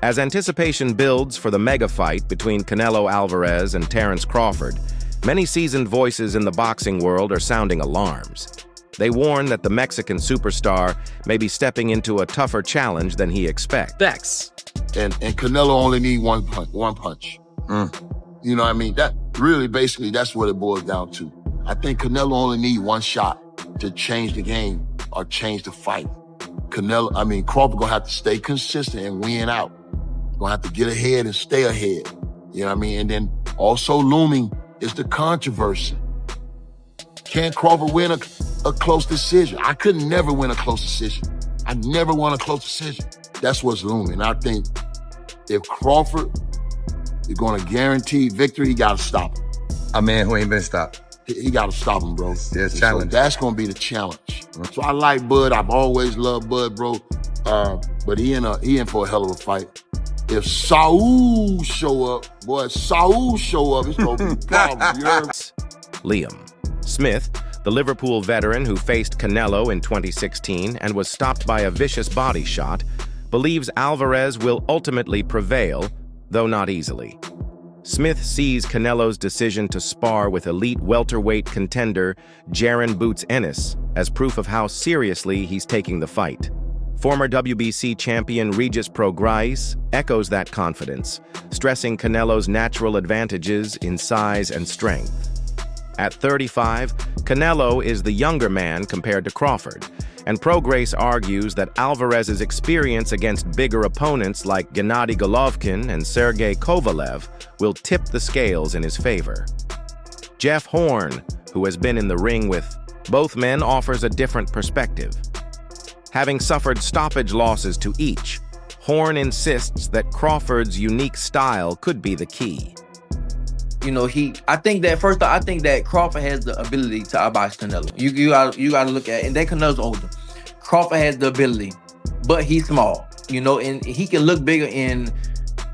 As anticipation builds for the mega fight between Canelo Alvarez and Terence Crawford, many seasoned voices in the boxing world are sounding alarms. They warn that the Mexican superstar may be stepping into a tougher challenge than he expects. Facts. And Canelo only need one punch. You know what I mean? That really, basically, that's what it boils down to. I think Canelo only need one shot to change the game or change the fight. Crawford gonna have to stay consistent and win out. Gonna have to get ahead and stay ahead. You know what I mean? And then also looming is the controversy. Can Crawford win a close decision? I could never win a close decision. I never won a close decision. That's what's looming. I think if Crawford is gonna guarantee victory, he gotta stop him. A man who ain't been stopped. He gotta stop him, bro. Yeah, challenge. So that's gonna be the challenge. So I like Bud. I've always loved Bud, bro. But he in for a hell of a fight. If Saul show up, it's gonna be a problem. You heard? Liam Smith, the Liverpool veteran who faced Canelo in 2016 and was stopped by a vicious body shot, believes Alvarez will ultimately prevail, though not easily. Smith sees Canelo's decision to spar with elite welterweight contender Jaron Boots Ennis as proof of how seriously he's taking the fight. Former WBC champion Regis Prograis echoes that confidence, stressing Canelo's natural advantages in size and strength. At 35, Canelo is the younger man compared to Crawford, and Prograis argues that Alvarez's experience against bigger opponents like Gennady Golovkin and Sergey Kovalev will tip the scales in his favor. Jeff Horn, who has been in the ring with both men, offers a different perspective. Having suffered stoppage losses to each, Horn insists that Crawford's unique style could be the key. You know, I think that Crawford has the ability to outbox Canelo. You gotta look at it. And then Canelo's older. Crawford has the ability, but he's small, you know, and he can look bigger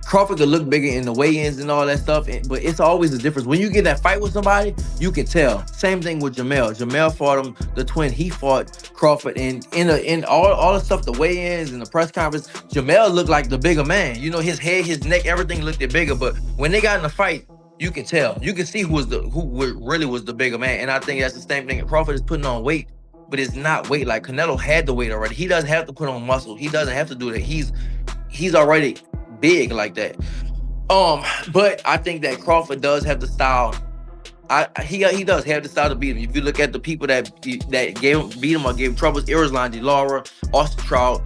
Crawford could look bigger in the weigh-ins and all that stuff, but it's always a difference. When you get in that fight with somebody, you can tell. Same thing with Jamel. Jamel fought him, the twin, he fought Crawford, and in all the stuff, the weigh-ins and the press conference, Jamel looked like the bigger man. You know, his head, his neck, everything looked bigger, but when they got in the fight, you can tell. You can see who really was the bigger man. And I think that's the same thing. Crawford is putting on weight, but it's not weight. Like Canelo had the weight already. He doesn't have to put on muscle. He doesn't have to do that. He's already big like that. But I think that Crawford does have the style. He does have the style to beat him. If you look at the people that beat him or gave him troubles, Irislan, DeLaura, Austin Trout,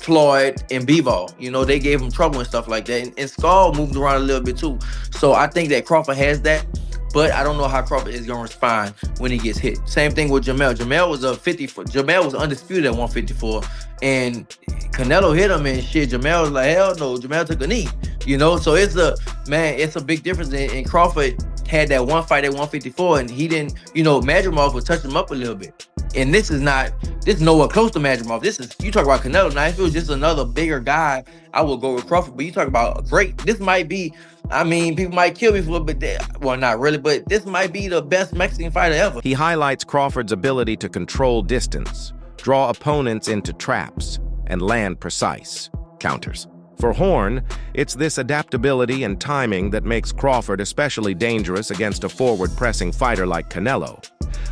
Floyd, and Bivol, you know, they gave him trouble and stuff like that. And Skull moved around a little bit too. So I think that Crawford has that, but I don't know how Crawford is going to respond when he gets hit. Same thing with Jamel. Jamel was undisputed at 154, and Canelo hit him and shit. Jamel was like, hell no. Jamel took a knee, you know. So it's a big difference. And Crawford had that one fight at 154, and he didn't, you know, Madrimov would touch him up a little bit. And this is nowhere close to Madrimov. You talk about Canelo. Now, if it was just another bigger guy, I would go with Crawford. But you talk about this might be, I mean, people might kill me for it, but well, not really, but this might be the best Mexican fighter ever. He highlights Crawford's ability to control distance, draw opponents into traps, and land precise counters. For Horn, it's this adaptability and timing that makes Crawford especially dangerous against a forward-pressing fighter like Canelo.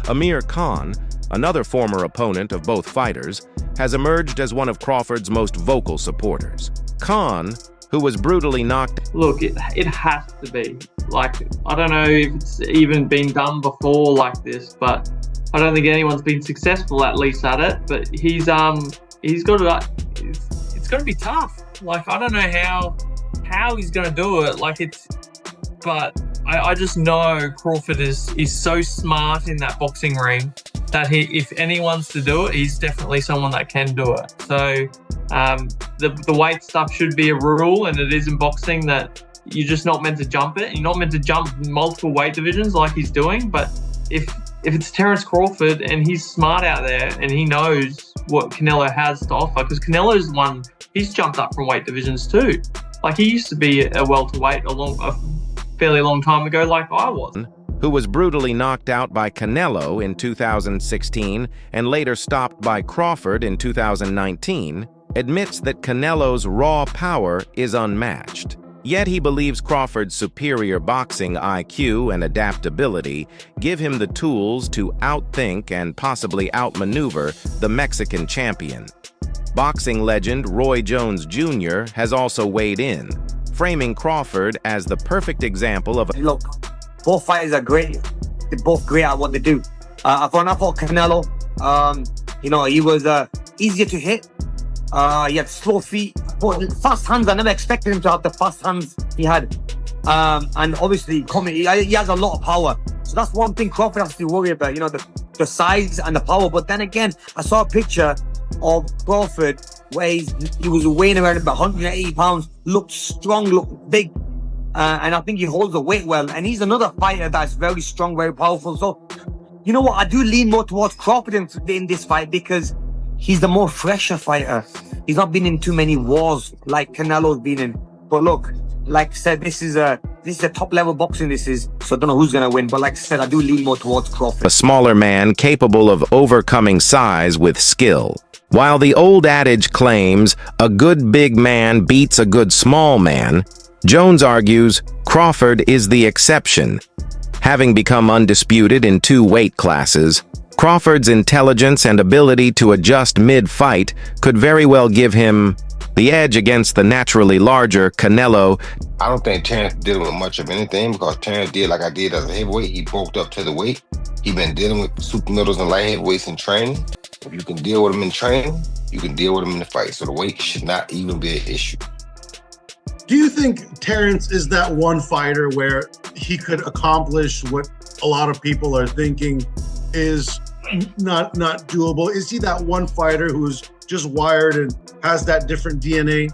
Amir Khan, another former opponent of both fighters, has emerged as one of Crawford's most vocal supporters. Khan, who was brutally knocked... Look, it has to be. Like, I don't know if it's even been done before like this, but I don't think anyone's been successful at least at it. But he's got to... It's going to be tough. Like, I don't know how he's going to do it. But I just know Crawford is so smart in that boxing ring that if anyone's to do it, he's definitely someone that can do it. So the weight stuff should be a rule, and it is in boxing that you're just not meant to jump it. You're not meant to jump multiple weight divisions like he's doing. But if it's Terence Crawford and he's smart out there and he knows what Canelo has to offer, because Canelo's one, he's jumped up from weight divisions too. Like, he used to be a welterweight a fairly long time ago, like I was. Who was brutally knocked out by Canelo in 2016 and later stopped by Crawford in 2019, admits that Canelo's raw power is unmatched. Yet he believes Crawford's superior boxing IQ and adaptability give him the tools to outthink and possibly outmaneuver the Mexican champion. Boxing legend Roy Jones Jr. has also weighed in, framing Crawford as the perfect example of Look, both fighters are great. They're both great at what they do. I thought Canelo, he was easier to hit. He had slow feet, but fast hands. I never expected him to have the fast hands he had. And obviously, he has a lot of power. So that's one thing Crawford has to worry about, the size and the power. But then again, I saw a picture of Crawford where he was weighing around about 180 pounds, looked strong, looked big. And I think he holds the weight well. And he's another fighter that's very strong, very powerful. So, you know what? I do lean more towards Crawford in this fight because he's the more fresher fighter. He's not been in too many wars like Canelo's been in. But look, like I said, this is a top level boxing. So I don't know who's gonna win. But like I said, I do lean more towards Crawford. A smaller man capable of overcoming size with skill. While the old adage claims a good big man beats a good small man, Jones argues Crawford is the exception. Having become undisputed in 2 weight classes, Crawford's intelligence and ability to adjust mid-fight could very well give him the edge against the naturally larger Canelo. I don't think Terence dealing with much of anything because Terence did like I did as a heavyweight. He bulked up to the weight. He been dealing with super middles and light heavyweights in training. If you can deal with him in training, you can deal with him in the fight. So the weight should not even be an issue. Do you think Terence is that one fighter where he could accomplish what a lot of people are thinking is not doable? Is he that one fighter who's just wired and has that different DNA?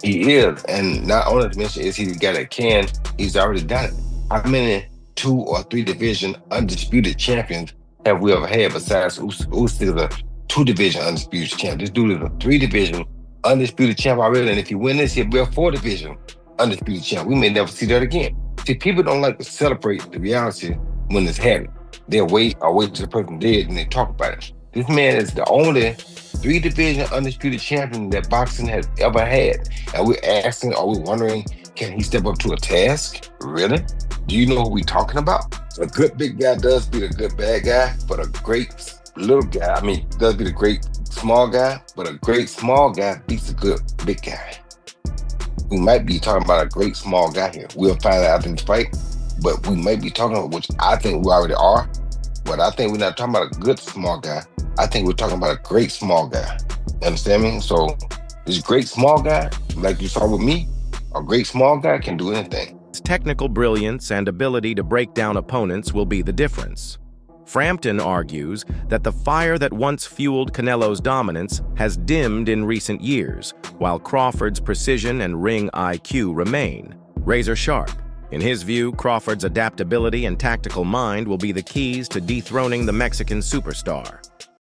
He is, and not only to mention is he the guy that can, he's already done it. How many 2 or 3 division undisputed champions have we ever had besides Usyk is a 2 division undisputed champ? This dude is a 3 division undisputed champ already, and if he win this, he'll be a 4 division undisputed champ. We may never see that again. See, people don't like to celebrate the reality when it's happening. They'll wait till the person dead and they talk about it. This man is the only 3 division undisputed champion that boxing has ever had. And we're asking, are we wondering, can he step up to a task? Really? Do you know who we're talking about? A good big guy does beat a good bad guy, but a great little guy, does beat a great small guy, but a great small guy beats a good big guy. We might be talking about a great small guy here. We'll find out after this fight, but we might be talking about, which I think we already are, but I think we're not talking about a good small guy. I think we're talking about a great small guy. You understand me? So this great small guy, like you saw with me, a great small guy can do anything. His technical brilliance and ability to break down opponents will be the difference. Frampton argues that the fire that once fueled Canelo's dominance has dimmed in recent years, while Crawford's precision and ring IQ remain razor sharp. In his view, Crawford's adaptability and tactical mind will be the keys to dethroning the Mexican superstar.